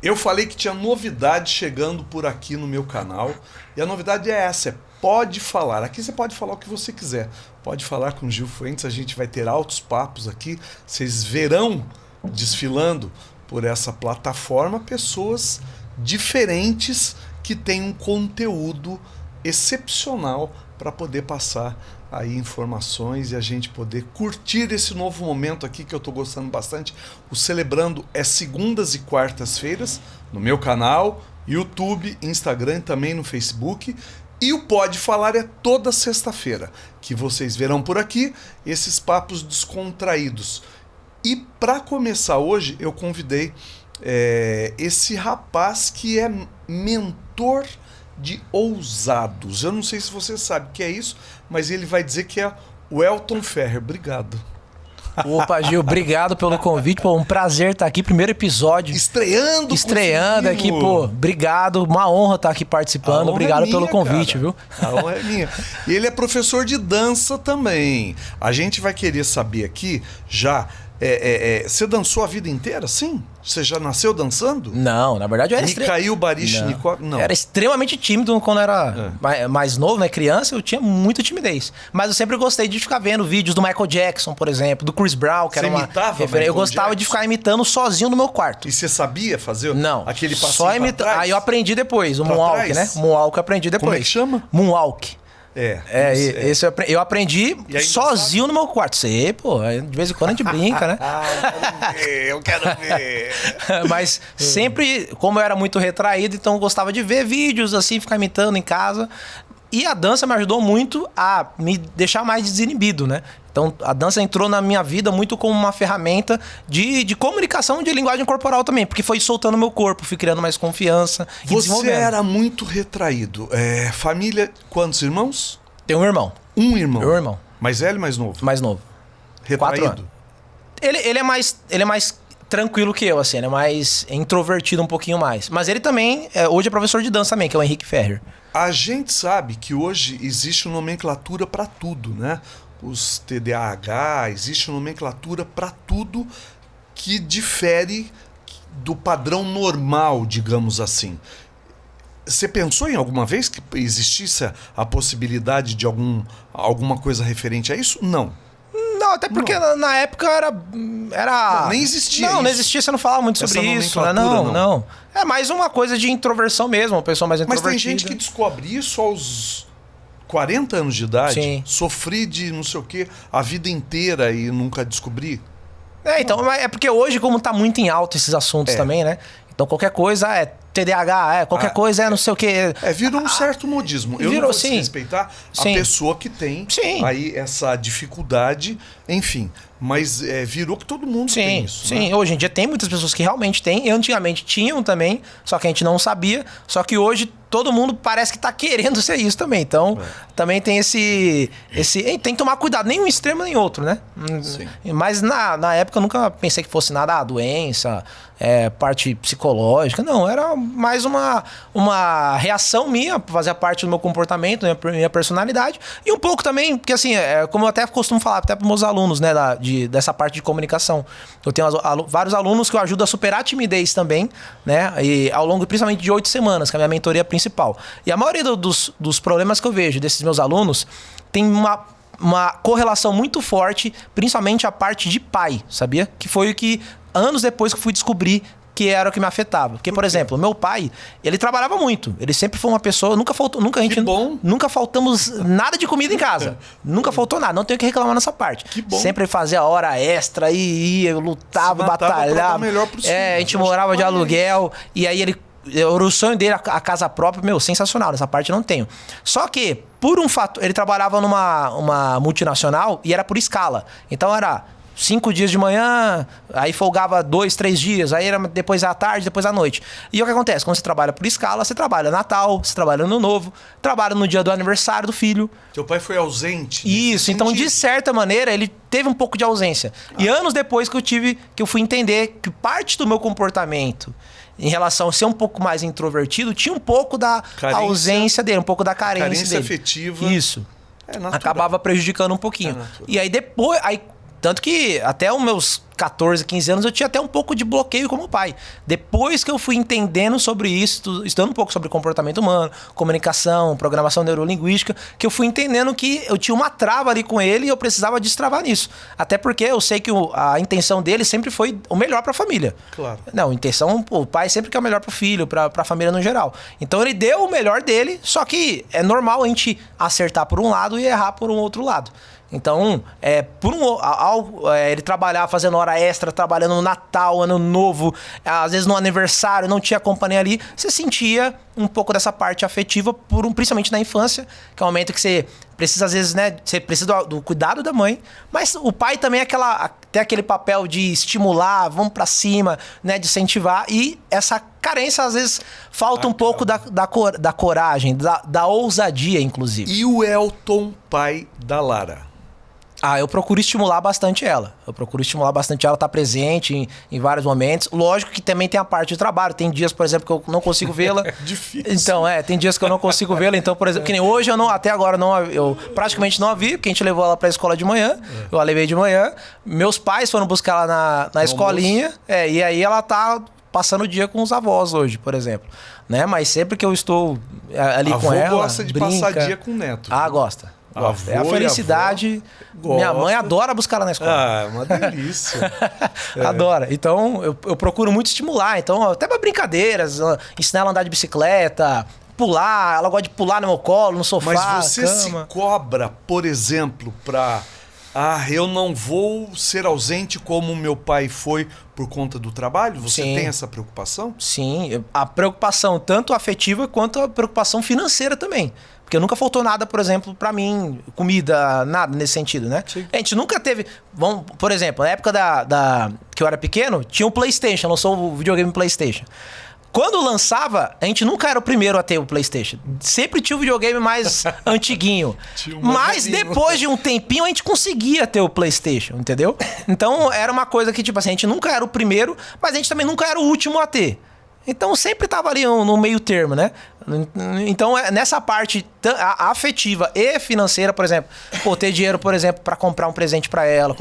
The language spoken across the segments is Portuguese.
Eu falei que tinha novidade chegando por aqui no meu canal, e a novidade é essa, pode falar. Aqui você pode falar o que você quiser. Pode falar com o Gil Fuentes, a gente vai ter altos papos aqui. Vocês verão desfilando por essa plataforma pessoas diferentes que têm um conteúdo excepcional para poder passar aí informações e a gente poder curtir esse novo momento aqui que eu tô gostando bastante. O Celebrando é segundas e quartas-feiras no meu canal, YouTube, Instagram, também no Facebook. E o Pode Falar é toda sexta-feira, que vocês verão por aqui esses papos descontraídos. E para começar hoje, eu convidei esse rapaz que é mentor de ousados. Eu não sei se você sabe o que é isso, mas ele vai dizer que é o Elton Ferrer. Obrigado. Opa, Gil, obrigado pelo convite. Pô, um prazer estar aqui. Primeiro episódio. Estreando aqui, pô. Obrigado. Uma honra estar aqui participando. Obrigado pelo convite, cara. Viu? A honra é minha. E ele é professor de dança também. A gente vai querer saber aqui já. Você dançou a vida inteira, sim? Você já nasceu dançando? Não, na verdade eu era Mikhail Baryshnikov, não. Era extremamente tímido quando era mais novo, né? Criança, eu tinha muita timidez. Mas eu sempre gostei de ficar vendo vídeos do Michael Jackson, por exemplo, do Chris Brown, que você era uma referência. Eu gostava de ficar imitando sozinho no meu quarto. E você sabia fazer aquele passinho só imitar. Aí eu aprendi depois, o Moonwalk, né? Moonwalk eu aprendi depois. Como é que chama? Moonwalk. Esse eu aprendi sozinho no meu quarto. Você, pô, de vez em quando a gente brinca, né? Eu quero ver. Mas sempre, como eu era muito retraído, então eu gostava de ver vídeos assim, ficar imitando em casa. E a dança me ajudou muito a me deixar mais desinibido, né? Então a dança entrou na minha vida muito como uma ferramenta de comunicação, de linguagem corporal também, porque foi soltando meu corpo, fui criando mais confiança e Você era muito retraído. Família, quantos irmãos? Tenho um irmão. Um irmão? Meu irmão. Mais velho ou mais novo? Mais novo. Retraído? 4 anos. Ele é mais tranquilo que eu, assim, ele é mais introvertido um pouquinho mais. Mas ele também, hoje é professor de dança também, que é o Henrique Ferrer. A gente sabe que hoje existe nomenclatura para tudo, né? Os TDAH, existe nomenclatura para tudo que difere do padrão normal, digamos assim. Você pensou em alguma vez que existisse a possibilidade de alguma coisa referente a isso? Não. Não, até porque na época era... Não, nem existia Não existia, você não falava muito sobre isso. Né? Não. É mais uma coisa de introversão mesmo, uma pessoa mais introvertida. Mas tem gente que descobre isso aos 40 anos de idade. Sim. Sofri de não sei o quê a vida inteira e nunca descobri. Então, é porque hoje, como tá muito em alta esses assuntos também, né? Então qualquer coisa é TDAH, qualquer coisa é não sei o quê. Virou um certo modismo. Eu não vou respeitar a pessoa que tem aí essa dificuldade, enfim. Mas virou que todo mundo tem isso. Sim, né? Hoje em dia tem muitas pessoas que realmente têm, e antigamente tinham também, só que a gente não sabia. Só que hoje todo mundo parece que tá querendo ser isso também. Então, também tem esse tem que tomar cuidado, nem um extremo nem outro, né? Sim. Mas na época eu nunca pensei que fosse nada doença, parte psicológica. Não, era mais uma reação minha, fazia parte do meu comportamento, minha personalidade. E um pouco também, porque assim, como eu até costumo falar até para meus alunos, né, dessa parte de comunicação. Eu tenho vários alunos que eu ajudo a superar a timidez também, né? E ao longo, principalmente de 8 semanas, que é a minha mentoria principal. E a maioria dos problemas que eu vejo desses meus alunos tem uma correlação muito forte, principalmente a parte de pai, sabia? Que foi o que, anos depois que eu fui descobrir que era o que me afetava. Porque, por exemplo, meu pai, ele trabalhava muito. Ele sempre foi uma pessoa... Nunca faltamos nada de comida em casa. Nunca faltou nada. Não tenho que reclamar nessa parte. Que bom. Sempre fazia hora extra e ia, lutava, batalhava. A gente morava de aluguel. E aí o sonho dele, a casa própria, sensacional. Nessa parte eu não tenho. Só que, por um fato... Ele trabalhava numa multinacional e era por escala. Então era 5 dias de manhã, aí folgava 2, 3 dias, aí era depois à tarde, depois à noite. E o que acontece? Quando você trabalha por escala, você trabalha Natal, você trabalha Ano Novo, trabalha no dia do aniversário do filho. Teu pai foi ausente? Isso, então de certa maneira ele teve um pouco de ausência. E anos depois que eu fui entender que parte do meu comportamento em relação a ser um pouco mais introvertido, tinha um pouco da ausência dele, um pouco da carência dele. Afetiva. Isso. Acabava prejudicando um pouquinho. E aí depois... Tanto que até os meus 14, 15 anos eu tinha até um pouco de bloqueio com meu pai. Depois que eu fui entendendo sobre isso, estudando um pouco sobre comportamento humano, comunicação, programação neurolinguística, que eu fui entendendo que eu tinha uma trava ali com ele e eu precisava destravar nisso. Até porque eu sei que a intenção dele sempre foi o melhor para a família. Claro. Não, a intenção, o pai sempre quer o melhor pro filho, para a família no geral. Então ele deu o melhor dele, só que é normal a gente acertar por um lado e errar por um outro lado. Então, ele trabalhar fazendo hora extra, trabalhando no Natal, Ano Novo, às vezes no aniversário, não tinha companhia ali, você sentia um pouco dessa parte afetiva, principalmente na infância, que é um momento que você precisa, às vezes, né, você precisa do cuidado da mãe, mas o pai também tem aquele papel de estimular, vamos pra cima, né, de incentivar, e essa carência, às vezes, falta um pouco da coragem, da ousadia, inclusive. E o Elton, pai da Lara? Eu procuro estimular bastante ela. Estar presente em vários momentos. Lógico que também tem a parte de trabalho. Tem dias, por exemplo, que eu não consigo vê-la. É difícil. Então, tem dias que eu não consigo vê-la. Então, por exemplo, que nem hoje, até agora, eu praticamente não a vi, porque a gente levou ela pra escola de manhã. Eu a levei de manhã. Meus pais foram buscar ela na escolinha. E aí ela tá passando o dia com os avós hoje, por exemplo. Né? Mas sempre que eu estou ali com ela, gosta de passar dia com o neto. Gosta. Avô é a felicidade. Minha mãe adora buscar ela na escola. É uma delícia. Adora. Então, eu procuro muito estimular. Então, até para brincadeiras, ensinar ela a andar de bicicleta, pular. Ela gosta de pular no meu colo, no sofá, Mas você cama. se cobra, por exemplo, pra... eu não vou ser ausente como meu pai foi por conta do trabalho? Você tem essa preocupação? Sim. A preocupação tanto afetiva quanto a preocupação financeira também. Porque nunca faltou nada, por exemplo, pra mim, comida, nada nesse sentido, né? Sim. A gente nunca teve... por exemplo, na época que eu era pequeno, tinha o PlayStation, lançou o videogame PlayStation. Quando lançava, a gente nunca era o primeiro a ter o PlayStation. Sempre tinha o videogame mais antiguinho. Mas depois de um tempinho, a gente conseguia ter o PlayStation, entendeu? Então, era uma coisa que, tipo assim, a gente nunca era o primeiro, mas a gente também nunca era o último a ter. Então, sempre tava ali no meio termo, né? Então, nessa parte afetiva e financeira, por exemplo, ter dinheiro, por exemplo, para comprar um presente para ela,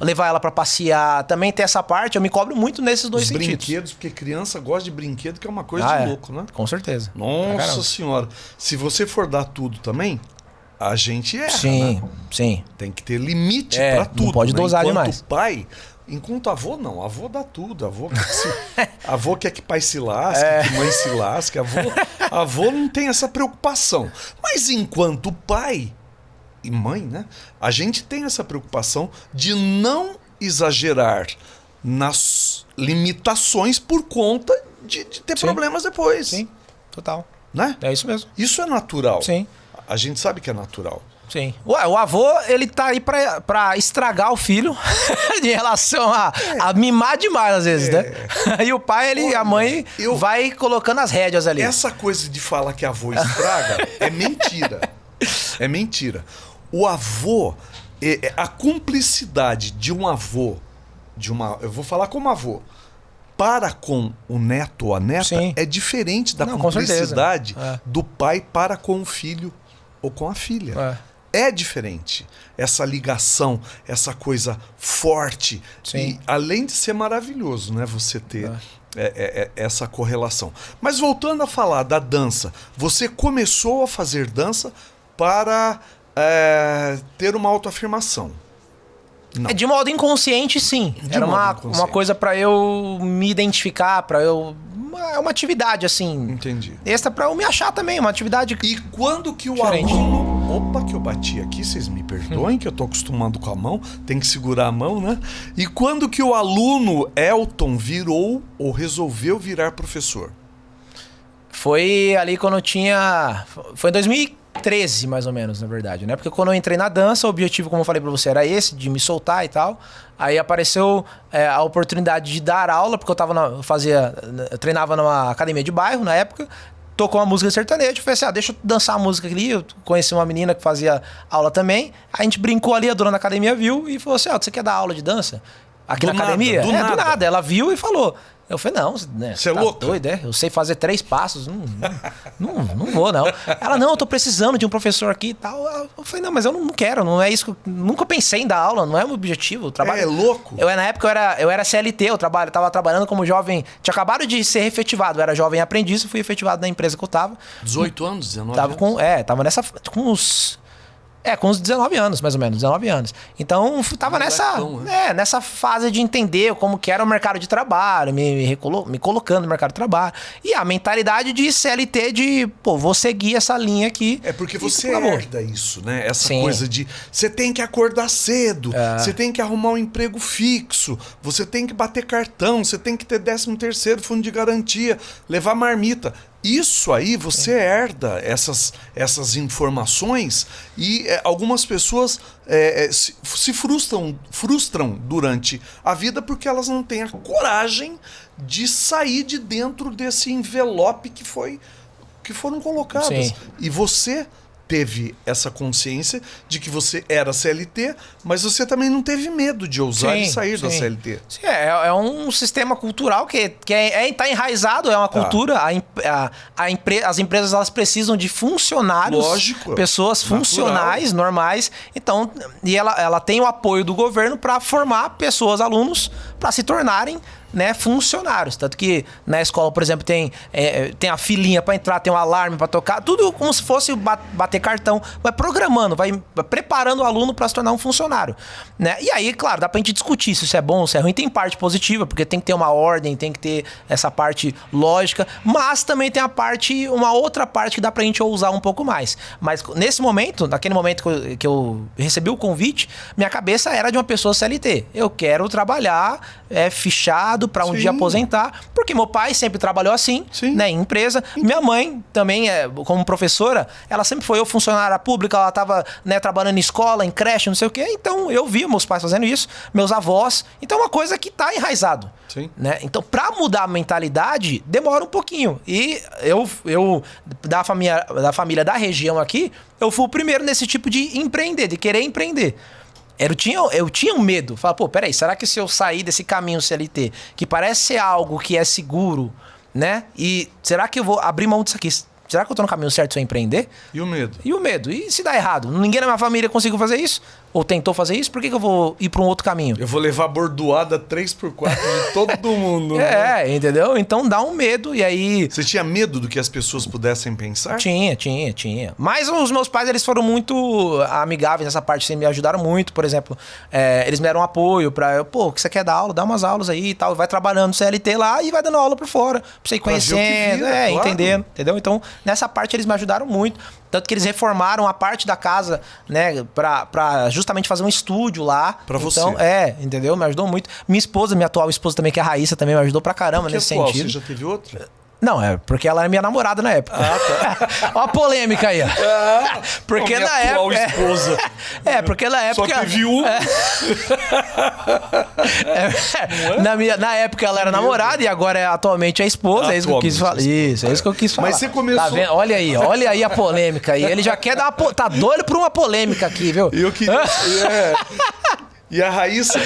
levar ela para passear, também ter essa parte, eu me cobro muito nesses dois sentidos. Brinquedos, porque criança gosta de brinquedo, que é uma coisa de louco, né? Com certeza. Nossa senhora. Se você for dar tudo também, a gente erra, sim, né? Sim. Tem que ter limite para tudo. Não pode dosar demais. Pai... Enquanto avô, não. Avô dá tudo. Avô quer que pai se lasque, que mãe se lasque. Avô não tem essa preocupação. Mas enquanto pai e mãe, né? A gente tem essa preocupação de não exagerar nas limitações por conta de ter problemas depois. Sim, total. Né? É isso mesmo. Isso é natural. Sim. A gente sabe que é natural. Sim. O avô, ele tá aí pra estragar o filho em relação a mimar demais, às vezes, né? E o pai, a mãe vai colocando as rédeas ali. Essa coisa de falar que avô estraga é mentira. É mentira. O avô, a cumplicidade de um avô, eu vou falar como avô, para com o neto ou a neta, é diferente da cumplicidade do pai para com o filho ou com a filha. É diferente. Essa ligação, essa coisa forte. Sim. E além de ser maravilhoso, né? Você ter essa correlação. Mas voltando a falar da dança, você começou a fazer dança para ter uma autoafirmação. Não. De modo inconsciente, sim. Era uma coisa pra eu me identificar, é uma atividade, assim. Entendi. Extra pra eu me achar também, uma atividade. E quando que o diferente. aluno... Opa, que eu bati aqui, vocês me perdoem, que eu tô acostumado com a mão, tem que segurar a mão, né? E quando que o aluno Elton virou ou resolveu virar professor? Foi ali quando eu tinha... Foi em 2013, mais ou menos, na verdade, né? Porque quando eu entrei na dança, o objetivo, como eu falei pra você, era esse, de me soltar e tal. Aí apareceu a oportunidade de dar aula, porque eu treinava numa academia de bairro na época, tocou uma música sertaneja, eu falei assim, deixa eu dançar a música ali, eu conheci uma menina que fazia aula também, a gente brincou ali, a dona da academia viu e falou assim, você quer dar aula de dança? Aqui na academia? Do nada. Ela viu e falou. Eu falei, não, né? Você é tá louco? doido, é? Eu sei fazer 3 passos, não vou, não. Ela, não, eu tô precisando de um professor aqui e tal. Eu falei, não, mas eu não quero, não é isso que nunca pensei em dar aula, não é o meu objetivo. Eu trabalho, É louco? Na época eu era CLT, eu tava trabalhando como jovem, tinha acabado de ser efetivado, eu era jovem aprendiz, eu fui efetivado na empresa que eu tava. 18 anos, 19 Tava anos? tava nessa, com uns 19 anos, mais ou menos, 19 anos. Então, tava nessa fase de entender como que era o mercado de trabalho, me colocando no mercado de trabalho. E a mentalidade de CLT de, pô, vou seguir essa linha aqui. É porque você herda isso, né? Essa coisa de você tem que acordar cedo, você tem que arrumar um emprego fixo, você tem que bater cartão, você tem que ter 13º fundo de garantia, levar marmita. Isso aí, você herda essas informações e algumas pessoas se frustram durante a vida porque elas não têm a coragem de sair de dentro desse envelope que foram colocadas. Sim. E você teve essa consciência de que você era CLT, mas você também não teve medo de ousar e sair da CLT. Sim, é um sistema cultural que tá enraizado, é uma cultura. As empresas elas precisam de funcionários, lógico, pessoas funcionais, normais. Então, e ela tem o apoio do governo para formar pessoas, alunos, para se tornarem, né, funcionários. Tanto que na escola, por exemplo, tem a filinha para entrar, tem um alarme para tocar, tudo como se fosse bater cartão, vai programando, vai preparando o aluno para se tornar um funcionário, né? E aí, claro, dá pra gente discutir se isso é bom, se é ruim. Tem parte positiva, porque tem que ter uma ordem, tem que ter essa parte lógica, mas também tem uma outra parte que dá pra gente ousar um pouco mais. Mas naquele momento que eu recebi o convite, minha cabeça era de uma pessoa CLT. Eu quero trabalhar fichado para um dia aposentar, porque meu pai sempre trabalhou assim, né, em empresa. Minha mãe também, como professora, ela sempre foi funcionária pública, ela estava, né, trabalhando em escola, em creche, não sei o quê. Então eu vi meus pais fazendo isso, meus avós. Então é uma coisa que tá enraizado. Sim. Né? Então, para mudar a mentalidade, demora um pouquinho. E eu da família da região aqui, eu fui o primeiro nesse tipo de empreender, de querer empreender. Eu tinha um medo. Falava, pô, peraí, será que se eu sair desse caminho CLT, que parece ser algo que é seguro, né? E será que eu vou abrir mão disso aqui? Será que eu tô no caminho certo se eu empreender? E o medo? E se dá errado? Ninguém na minha família conseguiu fazer isso? Ou tentou fazer isso? Por que eu vou ir para um outro caminho? Eu vou levar bordoada 3x4 de todo mundo. Né? Entendeu? Então dá um medo e aí... Você tinha medo do que as pessoas pudessem pensar? Tinha. Mas os meus pais, eles foram muito amigáveis nessa parte, assim, me ajudaram muito, por exemplo. Eles me deram um apoio pra... Pô, que você quer dar aula? Dá umas aulas aí e tal. Vai trabalhando no CLT lá e vai dando aula por fora. Pra você ir conhecendo, claro. Entendendo. Entendeu? Então, nessa parte eles me ajudaram muito. Tanto que eles reformaram a parte da casa, né, pra justamente fazer um estúdio lá. Pra você. Então, entendeu? Me ajudou muito. Minha atual esposa também, que é a Raíssa, também me ajudou pra caramba nesse sentido. Você já teve outra? Não, porque ela era minha namorada na época. Tá. Ó a polêmica aí, ó. Porque na época... esposa. Porque na época... Só teve um. Na época ela era namorada e agora atualmente é esposa. É isso que eu quis falar. Isso, é isso que eu quis falar. Mas você começou... Tá vendo? Olha aí a polêmica aí. Ele já quer dar tá doido por uma polêmica aqui, viu? Eu queria... E a Raíssa,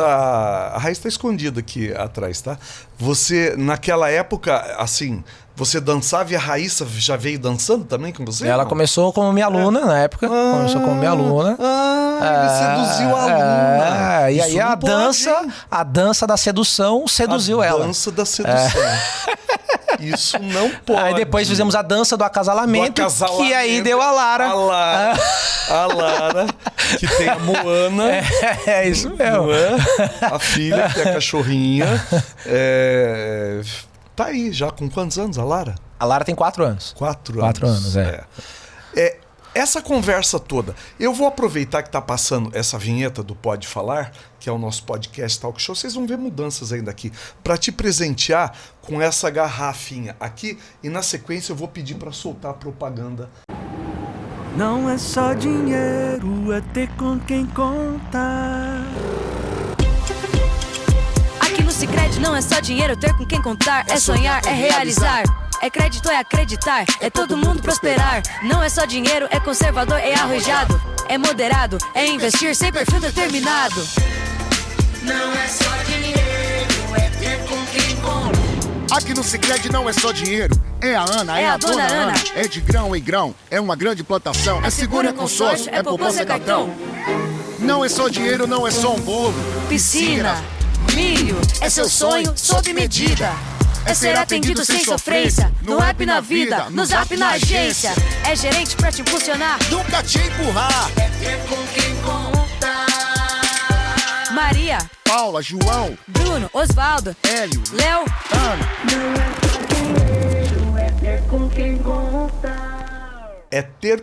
a Raíssa tá escondida aqui atrás, tá? Você, naquela época, assim, você dançava e a Raíssa já veio dançando também com você? Ela começou como minha aluna na época. Começou como minha aluna. Ele seduziu a aluna. E aí a dança da sedução seduziu ela. A dança da sedução. Isso não pode. Aí depois fizemos a dança do acasalamento, que aí deu a Lara. A Lara, que tem a Moana. É isso mesmo. A filha, que é a cachorrinha. Tá aí, já com quantos anos a Lara? A Lara tem 4 anos. 4 anos. 4 anos, Essa conversa toda, eu vou aproveitar que tá passando essa vinheta do Pode Falar, que é o nosso podcast Talk Show, vocês vão ver mudanças ainda aqui, para te presentear com essa garrafinha aqui, e na sequência eu vou pedir para soltar a propaganda. Não é só dinheiro, é ter com quem contar. Aqui no Sicredi não é só dinheiro, ter com quem contar, é sonhar, é realizar. É crédito, é acreditar, é todo mundo prosperar. Não é só dinheiro, é conservador, é arrojado. É moderado, é investir sem perfil determinado. Não é só dinheiro, é ter com quem Aqui no Sicredi não é só dinheiro, é a Ana, É a dona Ana. É de grão em grão, é uma grande plantação, é seguro, é consórcio, é poupança, é cartão. Não é só dinheiro, não é só um bolo. Piscina, milho, é seu sonho sob medida. É ser atendido sem sofrência, no app na vida, no zap na agência. É gerente pra te impulsionar. Nunca te empurrar. É ter com quem contar. Maria, Paula, João, Bruno, Osvaldo, Hélio, Léo, Ana. É ter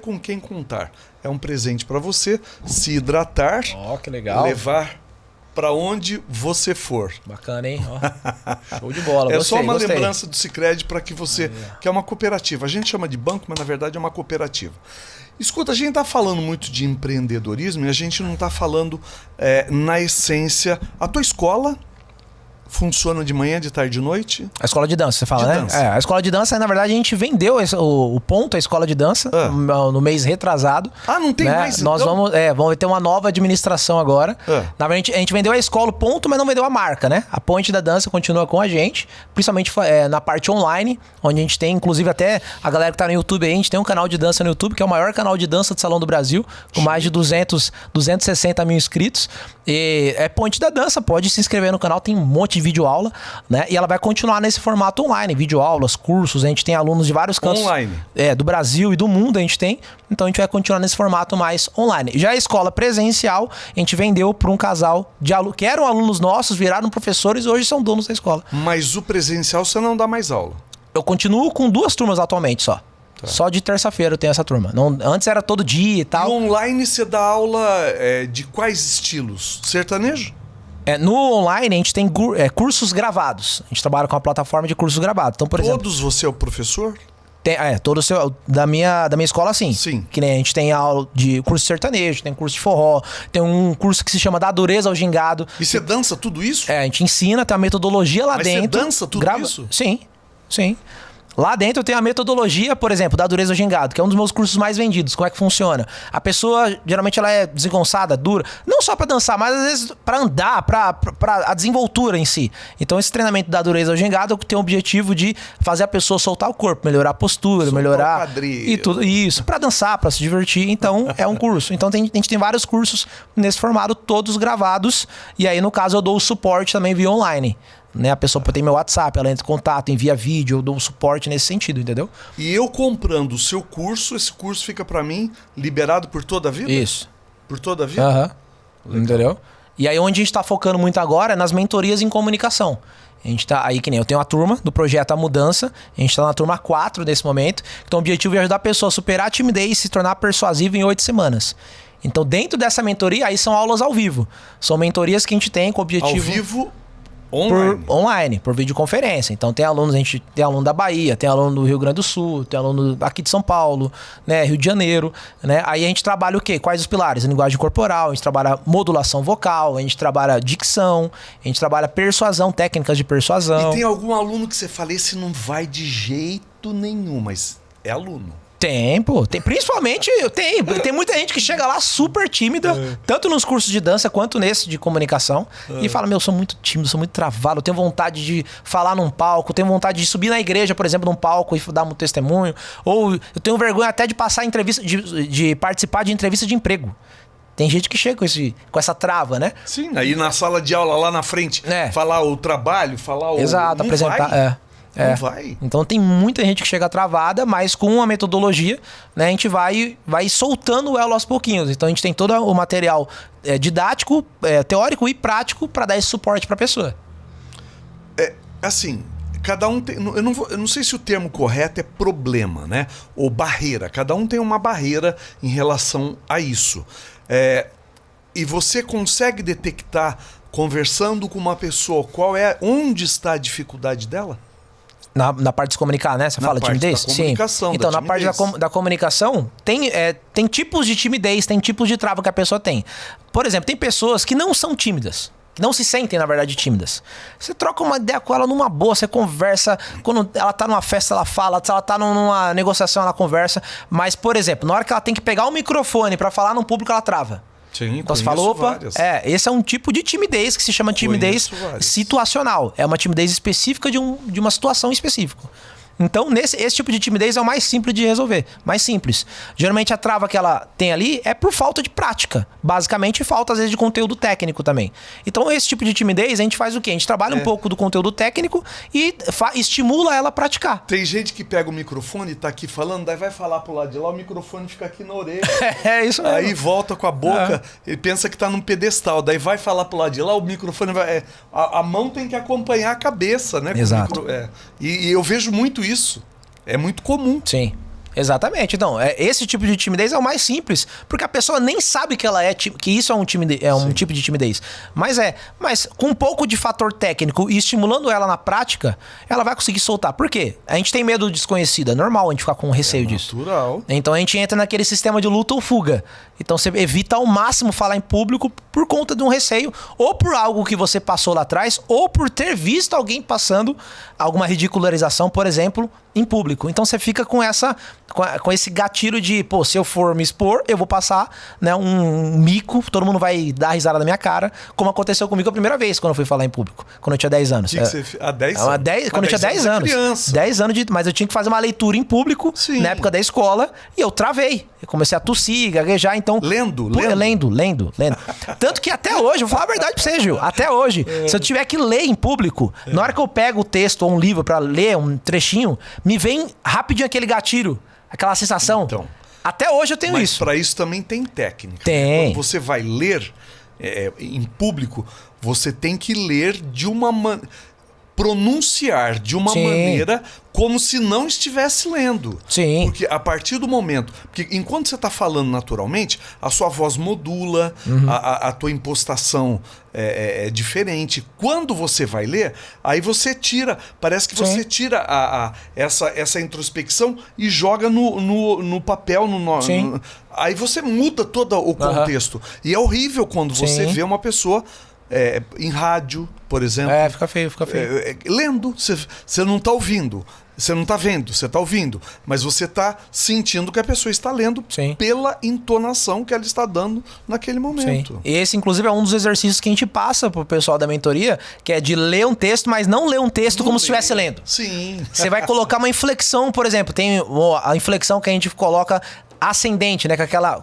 com quem contar. É um presente para você se hidratar, Ó, que legal. levar para onde você for. Bacana, hein? Ó, show de bola. É Gostei, só uma gostei. lembrança do Sicredi para que você... Que é uma cooperativa. A gente chama de banco, mas na verdade é uma cooperativa. Escuta, a gente está falando muito de empreendedorismo e a gente não está falando, na essência... A tua escola funciona de manhã, de tarde, de noite? A escola de dança, você fala, De né? dança. É, a escola de dança, na verdade, a gente vendeu o ponto, a escola de dança, no mês retrasado. Ah, não tem né? mais, Nós então? vamos ter uma nova administração agora. Na verdade, a gente vendeu a escola, o ponto, mas não vendeu a marca, né? A Ponte da Dança continua com a gente, principalmente na parte online, onde a gente tem, inclusive, até a galera que tá no YouTube aí, a gente tem um canal de dança no YouTube, que é o maior canal de dança de salão do Brasil, com mais de 260 mil inscritos. E é Ponte da Dança, pode se inscrever no canal, tem um monte de videoaula, né? E ela vai continuar nesse formato online, videoaulas, cursos, a gente tem alunos de vários cantos Online. do Brasil e do mundo a gente tem, então a gente vai continuar nesse formato mais online. Já a escola presencial, a gente vendeu para um casal de alunos, que eram alunos nossos, viraram professores e hoje são donos da escola. Mas o presencial você não dá mais aula. Eu continuo com 2 turmas atualmente só. Só de terça-feira eu tenho essa turma. Não, antes era todo dia e E tal. online você dá aula de quais estilos? Sertanejo? No online a gente tem cursos gravados. A gente trabalha com uma plataforma de cursos gravados. Então, por exemplo... Todos você é o professor? Todo da minha escola, sim. Sim. Que nem a gente tem aula de curso sertanejo, tem curso de forró, tem um curso que se chama Da Dureza ao Gingado. E você dança tudo isso? A gente ensina, tem a metodologia lá Mas dentro. você dança tudo isso? Sim, sim. Lá dentro tem a metodologia, por exemplo, da Dureza ao Gingado, que é um dos meus cursos mais vendidos. Como é que funciona? A pessoa, geralmente, ela é desengonçada, dura. Não só pra dançar, mas às vezes pra andar, pra a desenvoltura em si. Então esse treinamento da Dureza ao Gingado tem o objetivo de fazer a pessoa soltar o corpo, melhorar a postura, Soltar melhorar... o quadril. E tudo isso. Pra dançar, pra se divertir. Então é um curso. Então a gente tem vários cursos nesse formato, todos gravados. E aí, no caso, eu dou o suporte também via online. Né? A pessoa tem meu WhatsApp, ela entra em contato, envia vídeo, eu dou um suporte nesse sentido, entendeu? E eu comprando o seu curso, esse curso fica pra mim liberado por toda a vida? Isso. Por toda a vida? Aham. Entendeu? E aí onde a gente tá focando muito agora é nas mentorias em comunicação. A gente tá aí, que nem eu tenho uma turma do projeto A Mudança, a gente tá na turma 4 nesse momento. Então o objetivo é ajudar a pessoa a superar a timidez e se tornar persuasiva em 8 semanas. Então dentro dessa mentoria, aí são aulas ao vivo. São mentorias que a gente tem com o objetivo... Ao vivo, online? Online, por videoconferência. Então tem alunos, a gente tem aluno da Bahia, tem aluno do Rio Grande do Sul, tem aluno aqui de São Paulo, né, Rio de Janeiro, né? Aí a gente trabalha o quê? Quais os pilares? A linguagem corporal, a gente trabalha modulação vocal, a gente trabalha dicção, a gente trabalha persuasão, técnicas de persuasão. E tem algum aluno que você fala, esse não vai de jeito nenhum, mas é aluno. Tem, pô. Principalmente, tem muita gente que chega lá super tímida, tanto nos cursos de dança quanto nesse de comunicação, e fala, eu sou muito tímido, sou muito travado, eu tenho vontade de falar num palco, eu tenho vontade de subir na igreja, por exemplo, num palco e dar um testemunho, ou eu tenho vergonha até de passar entrevista, de participar de entrevista de emprego. Tem gente que chega com essa trava, né? Sim, aí na sala de aula lá na frente, falar o trabalho, falar o... Exato, não apresentar... vai. Não vai. Então tem muita gente que chega travada, mas com uma metodologia, né, a gente vai soltando o elo aos pouquinhos. Então a gente tem todo o material didático, teórico e prático para dar esse suporte para a pessoa. Assim, cada um tem... Eu não sei se o termo correto é problema, né? Ou barreira. Cada um tem uma barreira em relação a isso. E você consegue detectar, conversando com uma pessoa, onde está a dificuldade dela? Na parte de se comunicar, né? Você fala timidez? Da comunicação, sim. Então, da na parte da comunicação, tem tipos de timidez, tem tipos de trava que a pessoa tem. Por exemplo, tem pessoas que não são tímidas, que não se sentem, na verdade, tímidas. Você troca uma ideia com ela numa boa, você conversa. Quando ela tá numa festa, ela fala. Se ela tá numa negociação, ela conversa. Mas, por exemplo, na hora que ela tem que pegar o microfone pra falar num público, ela trava. Sim, Então você fala, opa, várias. esse é um tipo de timidez que se chama timidez situacional. É uma timidez específica de uma situação específica. Então, esse tipo de timidez é o mais simples de resolver. Mais simples. Geralmente a trava que ela tem ali é por falta de prática. Basicamente, falta, às vezes, de conteúdo técnico também. Então, esse tipo de timidez, a gente faz o quê? A gente trabalha um pouco do conteúdo técnico e estimula ela a praticar. Tem gente que pega o microfone e tá aqui falando, daí vai falar pro lado de lá, o microfone fica aqui na orelha. É isso mesmo. Aí volta com a boca, ele pensa que tá num pedestal, daí vai falar pro lado de lá, o microfone vai... A mão tem que acompanhar a cabeça, né? Exato. E eu vejo muito isso. É muito comum. Sim. Exatamente. Então, esse tipo de timidez é o mais simples, porque a pessoa nem sabe que ela que isso é um tipo de timidez. Mas com um pouco de fator técnico e estimulando ela na prática, ela vai conseguir soltar. Por quê? A gente tem medo do desconhecido, é normal a gente ficar com receio disso. Natural. Então a gente entra naquele sistema de luta ou fuga. Então você evita ao máximo falar em público por conta de um receio, ou por algo que você passou lá atrás, ou por ter visto alguém passando alguma ridicularização, por exemplo, em público. Então você fica com esse gatilho de, pô, se eu for me expor, eu vou passar, né, um mico, todo mundo vai dar risada na minha cara, como aconteceu comigo a primeira vez quando eu fui falar em público, quando eu tinha 10 anos. Há 10 anos? Quando eu tinha 10 anos. Criança. 10 anos mas eu tinha que fazer uma leitura em público, Sim. na época da escola, e eu travei. Eu comecei a tossir, gaguejar, então... Lendo. Tanto que até hoje, vou falar a verdade pra você, Gil, até hoje, se eu tiver que ler em público, na hora que eu pego o texto ou um livro pra ler um trechinho, me vem rapidinho aquele gatilho, aquela sensação. Então, até hoje eu tenho mas isso. Para isso também tem técnica. Tem. Quando você vai ler em público, você tem que ler de uma pronunciar de uma maneira como se não estivesse lendo. Sim. Porque a partir do momento... Porque enquanto você está falando naturalmente, a sua voz modula, a tua impostação é diferente. Quando você vai ler, aí você tira... Parece que você tira essa introspecção e joga no papel. Aí você muda todo o contexto. E é horrível quando você vê uma pessoa... em rádio, por exemplo. Fica feio. Lendo. Você não está ouvindo. Você não está vendo, você está ouvindo. Mas você está sentindo que a pessoa está lendo pela entonação que ela está dando naquele momento. Sim. Esse, inclusive, é um dos exercícios que a gente passa pro pessoal da mentoria, que é de ler um texto, mas não ler um texto como se estivesse lendo. Sim. Você vai colocar uma inflexão, por exemplo. Tem a inflexão que a gente coloca... ascendente, né?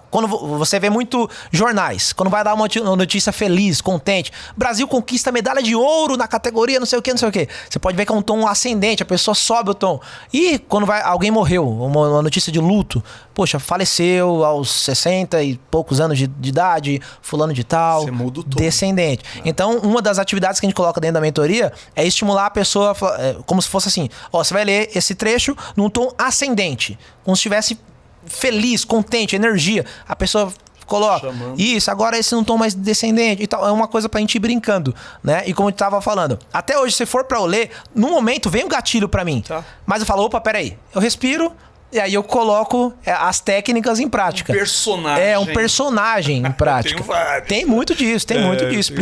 Quando você vê muito jornais, quando vai dar uma notícia feliz, contente, Brasil conquista medalha de ouro na categoria não sei o que. Você pode ver que é um tom ascendente, a pessoa sobe o tom. E quando alguém morreu, uma notícia de luto, poxa, faleceu aos 60 e poucos anos de idade, fulano de tal, você muda o tom. Descendente. Então, uma das atividades que a gente coloca dentro da mentoria é estimular a pessoa, como se fosse assim, você vai ler esse trecho num tom ascendente, como se estivesse feliz, contente, energia. A pessoa coloca isso, agora esse num tom mais descendente e tal. É uma coisa pra gente ir brincando, né? E como eu tava falando, até hoje, se for pra eu ler, no momento vem um gatilho pra mim. Mas eu falo, opa, peraí. Eu respiro e aí eu coloco as técnicas em prática. Um personagem. Um personagem em prática. Tem vários. Tem muito disso.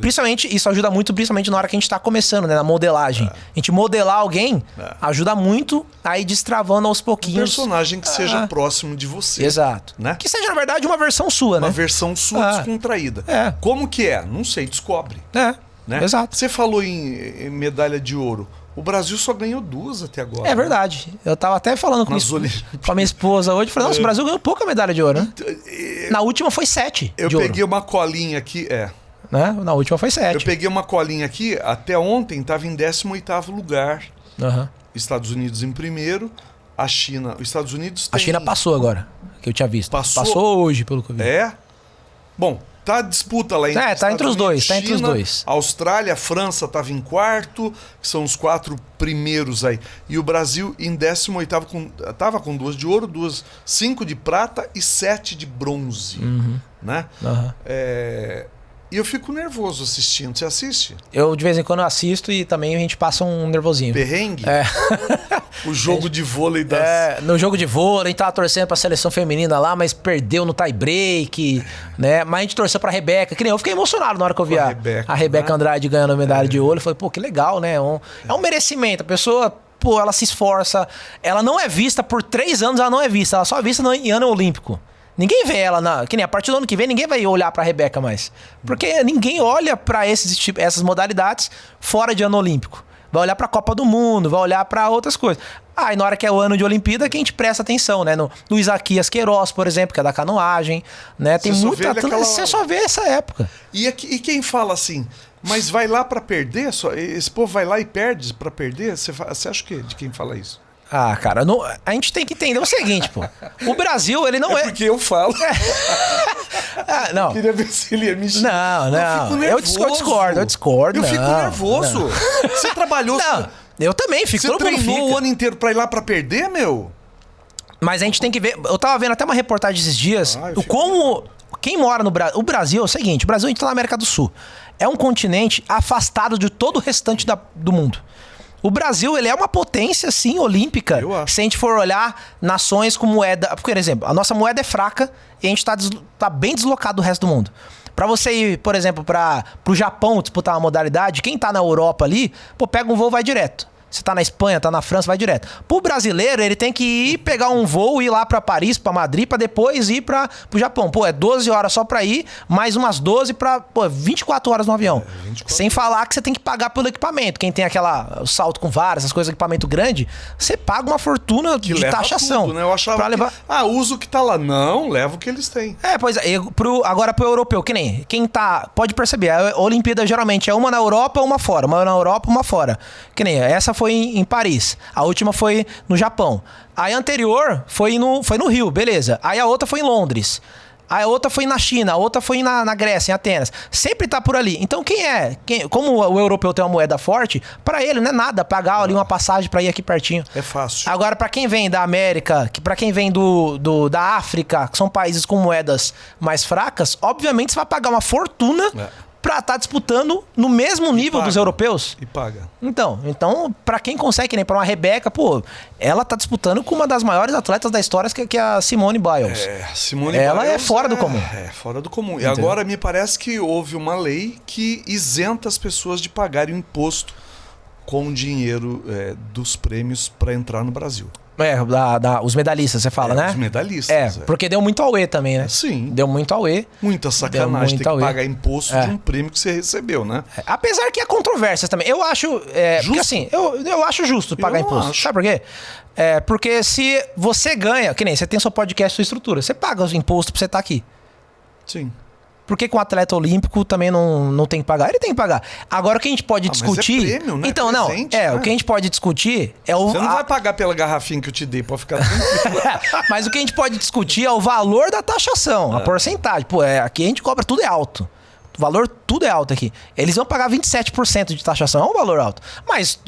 Principalmente, isso ajuda muito, principalmente na hora que a gente tá começando, né? Na modelagem. A gente modelar alguém ajuda muito a ir destravando aos pouquinhos. Um personagem que seja próximo de você. Exato. Né? Que seja, na verdade, uma versão sua, né? Uma versão sua descontraída. Como que é? Não sei, descobre. Né? Exato. Você falou em medalha de ouro. O Brasil só ganhou 2 até agora. É verdade. Eu tava até falando com a minha esposa hoje. Falei, nossa, o Brasil ganhou pouca medalha de ouro, né? Na última foi 7 Eu peguei uma colinha aqui, né? Na última foi 7. Eu peguei uma colinha aqui, até ontem estava em 18º lugar. Estados Unidos em primeiro. A China... Os Estados Unidos tem... A China passou agora, que eu tinha visto. Passou hoje, pelo que eu vi. Bom, tá a disputa lá entre tá entre os dois, China, tá entre os dois. A Austrália, a França estava em 4º, que são os 4 primeiros aí. E o Brasil em 18º, tava com 2 de ouro, 5 de prata e 7 de bronze. Né? E eu fico nervoso assistindo. Você assiste? Eu, de vez em quando, assisto e também a gente passa um nervosinho. Perrengue? O jogo de vôlei no jogo de vôlei, a gente tava torcendo pra seleção feminina lá, mas perdeu no tie-break, né? Mas a gente torceu pra Rebeca, que nem eu fiquei emocionado na hora que eu vi a Rebeca Andrade ganhando a medalha de ouro. Eu falei, pô, que legal, né? É um merecimento. A pessoa, ela se esforça. Ela não é vista por 3 anos, ela não é vista. Ela só é vista em ano olímpico. Ninguém vê ela que nem a partir do ano que vem, ninguém vai olhar pra Rebeca mais. Porque ninguém olha pra essas modalidades fora de ano olímpico. Vai olhar pra Copa do Mundo, vai olhar pra outras coisas. Aí na hora que é o ano de Olimpíada que a gente presta atenção, né? No Isaquias Queiroz, por exemplo, que é da canoagem, né? Tem muita... Você só vê essa época. E quem fala assim, mas vai lá pra perder? Esse povo vai lá e perde pra perder? Você acha o quê de quem fala isso? Ah, cara, a gente tem que entender o seguinte, pô. O Brasil, ele não é... Porque eu falo. Não. Eu queria ver se ele ia me xingar. Não. Eu discordo. Eu fico nervoso. Não. Você trabalhou... Não, eu também fico. Você treinou o ano inteiro pra ir lá pra perder, meu? Mas a gente tem que ver... Eu tava vendo até uma reportagem esses dias. Quem mora no Brasil... O Brasil é o seguinte. O Brasil, a gente tá na América do Sul. É um continente afastado de todo o restante do mundo. O Brasil, ele é uma potência, sim, olímpica. Se a gente for olhar nações com moeda... Por exemplo, a nossa moeda é fraca e a gente tá bem deslocado do resto do mundo. Pra você ir, por exemplo, pro Japão disputar uma modalidade, quem tá na Europa ali, pô, pega um voo e vai direto. Você tá na Espanha, tá na França, vai direto. Pro brasileiro, ele tem que ir pegar um voo, ir lá pra Paris, pra Madrid, pra depois ir pro Japão. Pô, é 12 horas só pra ir, mais umas 12 pra... Pô, 24 horas no avião. Sem falar que você tem que pagar pelo equipamento. Quem tem o salto com vara, essas coisas, equipamento grande, você paga uma fortuna de taxação. Tudo, né? Eu achava pra levar... usa o que tá lá. Não, leva o que eles têm. Pois é. Agora pro europeu, que nem... Quem tá... Pode perceber, a Olimpíada geralmente é uma na Europa, uma fora. Uma na Europa, uma fora. Que nem essa foi em Paris. A última foi no Japão. Aí a anterior foi no Rio, beleza. Aí a outra foi em Londres. Aí a outra foi na China, a outra foi na Grécia, em Atenas. Sempre tá por ali. Então como o europeu tem uma moeda forte, pra ele não é nada pagar ali uma passagem pra ir aqui pertinho. É fácil. Agora, pra quem vem da América, pra quem vem da África, que são países com moedas mais fracas, obviamente você vai pagar uma fortuna pra estar disputando no mesmo nível dos europeus. E paga. Então, pra quem consegue, que nem pra uma Rebeca, pô, ela tá disputando com uma das maiores atletas da história, que é a Simone Biles. Ela é fora do comum. É fora do comum. Entendeu? E agora me parece que houve uma lei que isenta as pessoas de pagarem o imposto com o dinheiro dos prêmios pra entrar no Brasil. Os medalhistas, você fala, né? Os medalhistas. Porque deu muito auê também, né? Sim. Deu muito auê. Muita sacanagem ter que pagar imposto de um prêmio que você recebeu, né? Apesar que há controvérsias também. Eu acho... porque assim, eu acho justo pagar imposto. Sabe por quê? Porque se você ganha... Que nem você tem seu podcast, sua estrutura. Você paga os impostos pra você estar aqui. Sim. Por que um atleta olímpico também não tem que pagar? Ele tem que pagar. Agora o que a gente pode discutir... Mas é prêmio, né? Então, presente, né? O que a gente pode discutir é o... Você não vai pagar pela garrafinha que eu te dei, pode ficar tranquilo. Mas o que a gente pode discutir é o valor da taxação, a porcentagem. Pô, aqui a gente cobra, tudo é alto. O valor, tudo é alto aqui. Eles vão pagar 27% de taxação, é um valor alto. Mas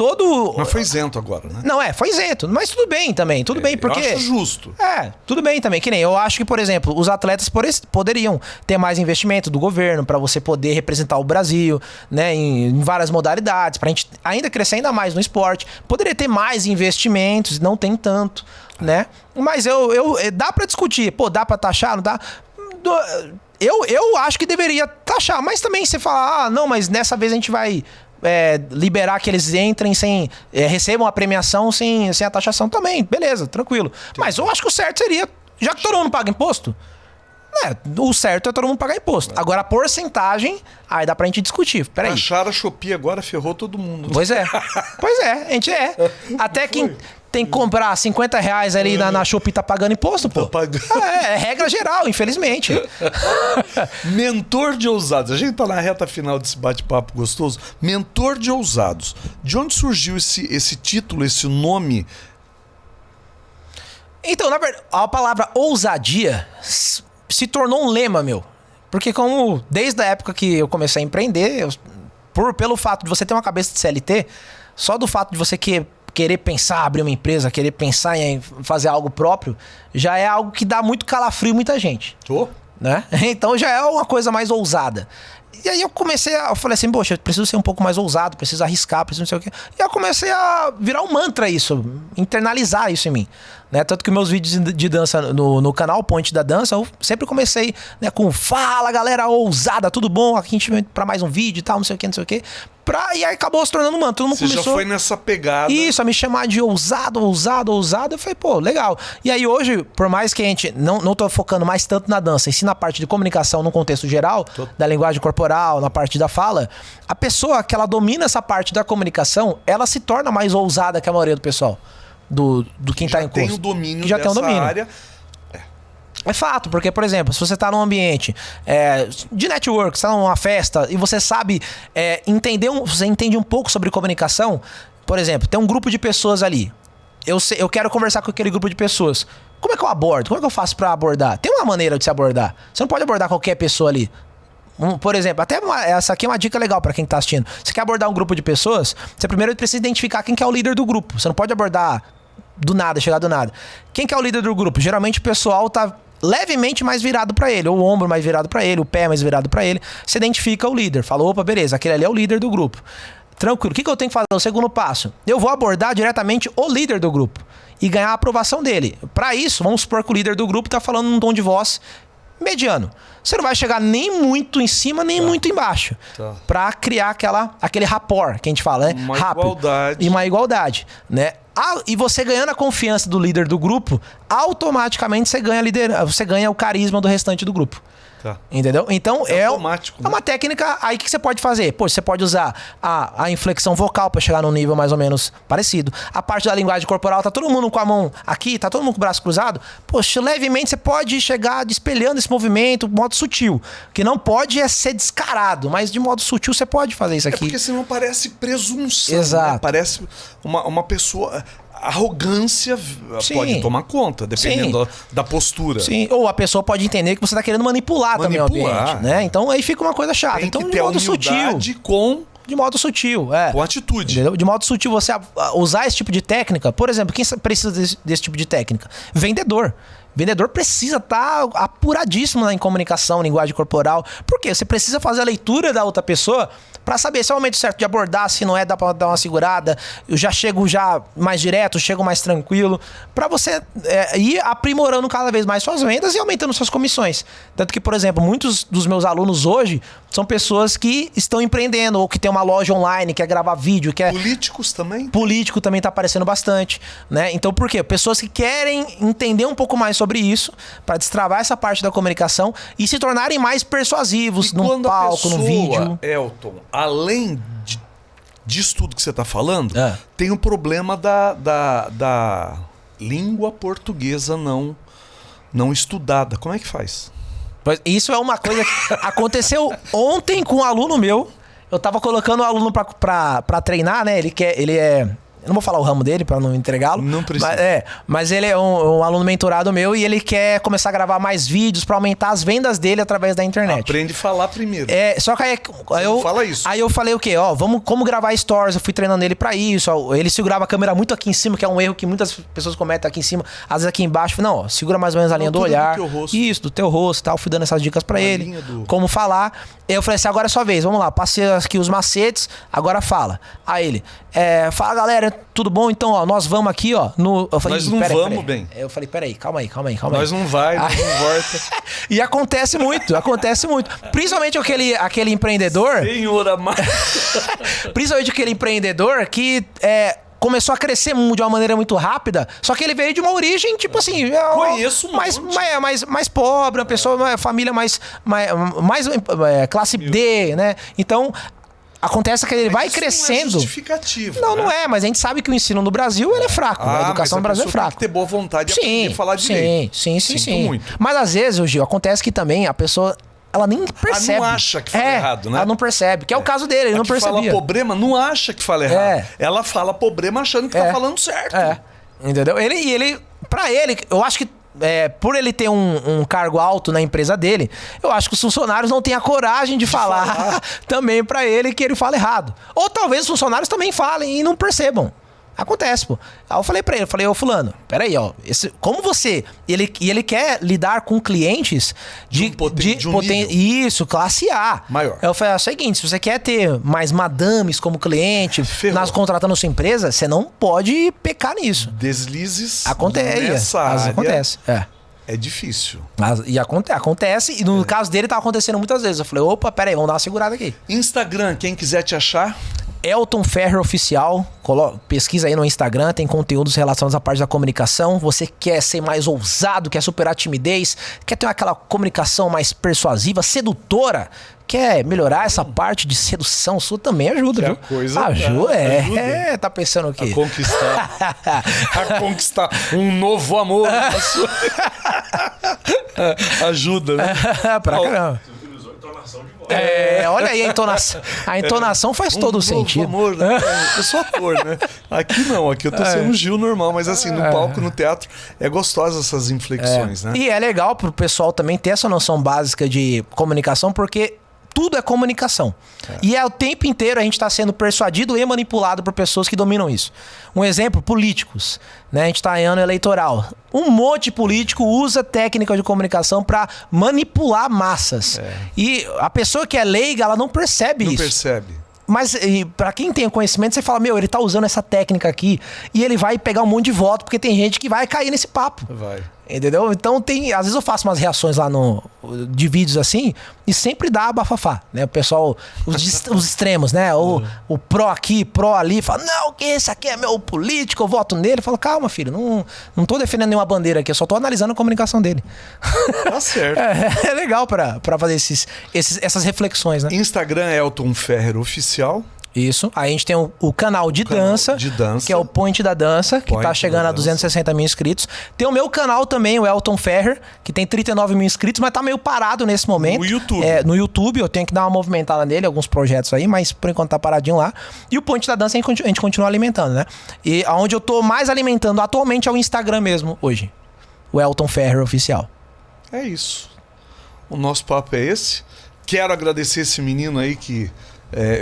Mas foi isento agora, né? Não, foi isento. Mas tudo bem também, tudo bem, porque... Eu acho justo. Tudo bem também. Que nem eu acho que, por exemplo, os atletas poderiam ter mais investimento do governo pra você poder representar o Brasil, né, em várias modalidades, pra gente ainda crescer ainda mais no esporte. Poderia ter mais investimentos, não tem tanto, né? Mas dá pra discutir. Pô, dá pra taxar, não dá... Eu acho que deveria taxar, mas também você fala, não, mas dessa vez a gente vai liberar que eles entrem recebam a premiação sem a taxação também, beleza, tranquilo. Mas eu acho que o certo seria, já que todo mundo paga imposto, o certo é todo mundo pagar imposto. Agora a porcentagem, aí dá pra gente discutir. Peraí. Taxaram a Shopee agora, ferrou todo mundo. Pois é, a gente Até quem tem que comprar R$50 ali na Shopee tá pagando imposto, pô. Tá pagando. É regra geral, infelizmente. Mentor de ousados. A gente tá na reta final desse bate-papo gostoso. Mentor de ousados. De onde surgiu esse título, esse nome? Então, na verdade, a palavra ousadia se tornou um lema meu. Porque desde a época que eu comecei a empreender, pelo fato de você ter uma cabeça de CLT, só do fato de você querer pensar, abrir uma empresa, querer pensar em fazer algo próprio, já é algo que dá muito calafrio em muita gente. Né? Então já é uma coisa mais ousada. E aí eu falei assim, poxa, eu preciso ser um pouco mais ousado, preciso arriscar, preciso não sei o quê. E eu comecei a virar um mantra isso, internalizar isso em mim. Né? Tanto que meus vídeos de dança no canal Ponte da Dança, eu sempre comecei, né, com fala galera ousada, tudo bom? Aqui a gente vem pra mais um vídeo e tal, não sei o quê. E aí acabou se tornando humano. Todo mundo Você começou... já foi nessa pegada. Isso, a me chamar de ousado. Eu falei, pô, legal. E aí hoje, por mais que a gente não tô focando mais tanto na dança, e sim na parte de comunicação no contexto geral, da linguagem corporal, na parte da fala, a pessoa que ela domina essa parte da comunicação, ela se torna mais ousada que a maioria do pessoal. Do quem tá em curso. Tem o domínio que já tem o domínio. área. É fato, porque, por exemplo, se você tá num ambiente de network, você tá numa festa e você sabe você entende um pouco sobre comunicação, por exemplo, tem um grupo de pessoas ali. Eu quero conversar com aquele grupo de pessoas. Como é que eu abordo? Como é que eu faço pra abordar? Tem uma maneira de se abordar. Você não pode abordar qualquer pessoa ali. Por exemplo, essa aqui é uma dica legal pra quem tá assistindo. Você quer abordar um grupo de pessoas, você primeiro precisa identificar quem que é o líder do grupo. Você não pode abordar do nada, chegar do nada. Quem que é o líder do grupo? Geralmente o pessoal tá levemente mais virado pra ele, ou o ombro mais virado pra ele, o pé mais virado pra ele. Você identifica o líder. Fala, opa, beleza, aquele ali é o líder do grupo. Tranquilo. O que eu tenho que fazer? O segundo passo. Eu vou abordar diretamente o líder do grupo e ganhar a aprovação dele. Pra isso, vamos supor que o líder do grupo tá falando num tom de voz mediano. Você não vai chegar nem muito em cima, nem muito embaixo. Pra criar aquele rapport que a gente fala, né? Uma rápido. igualdade. E uma igualdade, né? E você ganhando a confiança do líder do grupo, automaticamente você ganha o carisma do restante do grupo. Entendeu? Então automático, é uma técnica aí que você pode fazer. Pô, você pode usar a inflexão vocal para chegar num nível mais ou menos parecido. A parte da linguagem corporal, tá todo mundo com a mão aqui, tá todo mundo com o braço cruzado. Poxa, levemente você pode chegar espelhando esse movimento de modo sutil. O que não pode é ser descarado, mas de modo sutil você pode fazer isso aqui. Porque senão parece presunção. Exato. Né? Parece uma pessoa... Arrogância pode tomar conta, dependendo da postura. Sim, ou a pessoa pode entender que você está querendo manipular também o ambiente, né? Então aí fica uma coisa chata. Tem então, que de ter modo sutil. De modo sutil, com atitude. Entendeu? De modo sutil, você usar esse tipo de técnica. Por exemplo, quem precisa desse tipo de técnica? Vendedor. Vendedor precisa estar apuradíssimo em comunicação, linguagem corporal. Por quê? Você precisa fazer a leitura da outra pessoa para saber se é o momento certo de abordar, se não é, dá para dar uma segurada. Eu já chego mais direto, chego mais tranquilo. Para você ir aprimorando cada vez mais suas vendas e aumentando suas comissões. Tanto que, por exemplo, muitos dos meus alunos hoje são pessoas que estão empreendendo ou que tem uma loja online, quer gravar vídeo, Políticos também? Político também tá aparecendo bastante, né? Então, por quê? Pessoas que querem entender um pouco mais sobre isso, para destravar essa parte da comunicação e se tornarem mais persuasivos no palco, no vídeo. Elton, além disso tudo que você tá falando, tem o problema da língua portuguesa não estudada. Como é que faz? Isso é uma coisa que aconteceu ontem com um aluno meu. Eu tava colocando o aluno pra treinar, né? Ele é... Eu não vou falar o ramo dele pra não entregá-lo. Não precisa. Mas ele é um aluno mentorado meu e ele quer começar a gravar mais vídeos pra aumentar as vendas dele através da internet. Aprende a falar primeiro. Só que aí eu... Fala isso. Aí eu falei o quê? Como gravar stories. Eu fui treinando ele pra isso. Ele segurava a câmera muito aqui em cima, que é um erro que muitas pessoas cometem aqui em cima. Às vezes aqui embaixo. Não, segura mais ou menos a linha do olhar. Do teu rosto. Isso, do teu rosto e tal. Fui dando essas dicas pra ele. Como falar. Eu falei assim, agora é sua vez. Vamos lá, passei aqui os macetes. Agora fala. Aí ele... fala, galera, tudo bom? Então, ó, nós vamos aqui, ó. Eu falei, nós não vamos bem. Eu falei, peraí, calma aí. Nós não vai, nós não volta. E acontece muito. Principalmente aquele empreendedor. Senhor amado. Principalmente aquele empreendedor que começou a crescer de uma maneira muito rápida, só que ele veio de uma origem, tipo assim... Conheço mais pobre, uma pessoa, uma família mais classe D, né? Então... Acontece que ele vai crescendo. Não é justificativo. Não é, mas a gente sabe que o ensino no Brasil ele é fraco. A educação no Brasil é fraca. Tem que ter boa vontade de aprender a falar direito. Sim. Muito. Mas às vezes, Gil, acontece que também a pessoa... Ela nem percebe. Ela não acha que fala errado, né? Ela não percebe, que é o caso dele, ele não percebia. Fala problema, não acha que fala errado. Ela fala problema achando que tá falando certo. Entendeu? Pra ele, eu acho que por ele ter um cargo alto na empresa dele, eu acho que os funcionários não têm a coragem de falar também pra ele que ele fala errado. Ou talvez os funcionários também falem e não percebam. Acontece, pô. Aí eu falei pra ele, ô fulano, peraí, ó, como você... Ele quer lidar com clientes de isso, classe A. Maior. Eu falei, é o seguinte, se você quer ter mais madames como cliente, contratando sua empresa, você não pode pecar nisso. Deslizes nessa área. Acontece, É difícil. E acontece, e no caso dele tava acontecendo muitas vezes. Eu falei, opa, peraí, vamos dar uma segurada aqui. Instagram, quem quiser te achar... Elton Ferrer Oficial, pesquisa aí no Instagram, tem conteúdos relacionados à parte da comunicação. Você quer ser mais ousado, quer superar a timidez, quer ter aquela comunicação mais persuasiva, sedutora, quer melhorar essa parte de sedução sua, também ajuda, viu? Coisa ajuda, ajuda. Tá pensando o quê? A conquistar um novo amor. Ajuda, né? Pra caramba. Olha aí a entonação. A entonação faz todo o sentido. Amor, né? Eu sou ator, né? Aqui não, aqui eu tô sendo Gil normal, mas assim, no palco, no teatro, é gostosa essas inflexões, né? E é legal pro pessoal também ter essa noção básica de comunicação, porque tudo é comunicação. E o tempo inteiro a gente está sendo persuadido e manipulado por pessoas que dominam isso. Um exemplo, políticos. Né? A gente está em ano eleitoral. Um monte de político usa técnica de comunicação para manipular massas. E a pessoa que é leiga, ela não percebe isso. Não percebe. Mas para quem tem conhecimento, você fala, ele tá usando essa técnica aqui e ele vai pegar um monte de voto, porque tem gente que vai cair nesse papo. Vai. Entendeu? Então às vezes eu faço umas reações lá de vídeos assim e sempre dá bafafá, né? O pessoal, os extremos, né? O pró aqui, pró ali, fala, não, que esse aqui é meu político, eu voto nele. Eu falo, calma, filho, não tô defendendo nenhuma bandeira aqui, eu só tô analisando a comunicação dele. Tá certo. É legal pra fazer essas reflexões, né? Instagram é Elton Ferrer Oficial. Isso. Aí a gente tem o canal de dança, que é o Point da Dança, que tá chegando a 260 mil inscritos. Tem o meu canal também, o Elton Ferrer, que tem 39 mil inscritos, mas tá meio parado nesse momento. No YouTube. No YouTube, eu tenho que dar uma movimentada nele, alguns projetos aí, mas por enquanto tá paradinho lá. E o Point da Dança a gente continua alimentando, né? E onde eu tô mais alimentando atualmente é o Instagram mesmo, hoje. O Elton Ferrer Oficial. É isso. O nosso papo é esse. Quero agradecer esse menino aí que...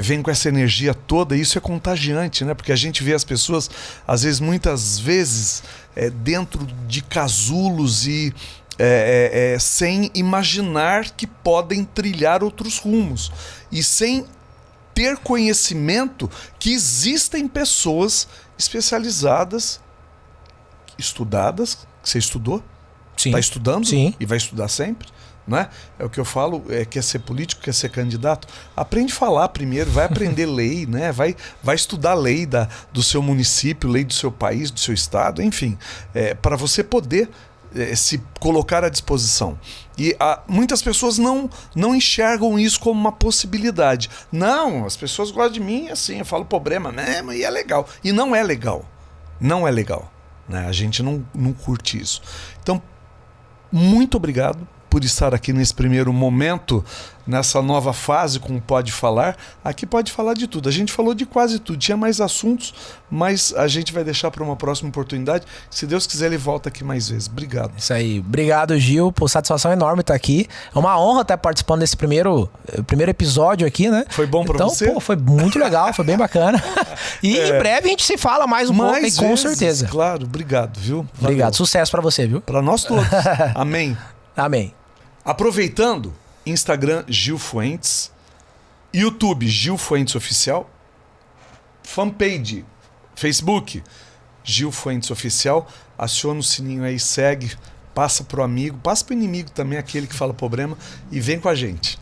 vem com essa energia toda, e isso é contagiante, né? Porque a gente vê as pessoas, às vezes, muitas vezes, dentro de casulos e sem imaginar que podem trilhar outros rumos. E sem ter conhecimento que existem pessoas especializadas, estudadas, que você estudou, está estudando. Sim. E vai estudar sempre. Né? É o que eu falo, quer ser político, quer ser candidato, aprende a falar primeiro, vai aprender lei, né? vai estudar lei do seu município, lei do seu país, do seu estado, enfim, para você poder se colocar à disposição. E muitas pessoas não enxergam isso como uma possibilidade. Não, as pessoas gostam de mim assim, eu falo problema mesmo e é legal. E não é legal. Não é legal. Né? A gente não curte isso. Então, muito obrigado por estar aqui nesse primeiro momento, nessa nova fase com o Pode Falar. Aqui pode falar de tudo. A gente falou de quase tudo. Tinha mais assuntos, mas a gente vai deixar para uma próxima oportunidade. Se Deus quiser, ele volta aqui mais vezes. Obrigado. Isso aí. Obrigado, Gil. Por satisfação enorme estar aqui. É uma honra estar participando desse primeiro episódio aqui, né? Foi bom para você? Pô, foi muito legal, foi bem bacana. E em breve a gente se fala mais pouco, aí, com certeza. Claro, obrigado, viu? Valeu. Obrigado. Sucesso para você, viu? Para nós todos. Amém. Amém. Aproveitando, Instagram Gil Fuentes, YouTube Gil Fuentes Oficial, fanpage Facebook Gil Fuentes Oficial, aciona o sininho aí, segue, passa pro amigo, passa pro inimigo também, aquele que fala problema, e vem com a gente.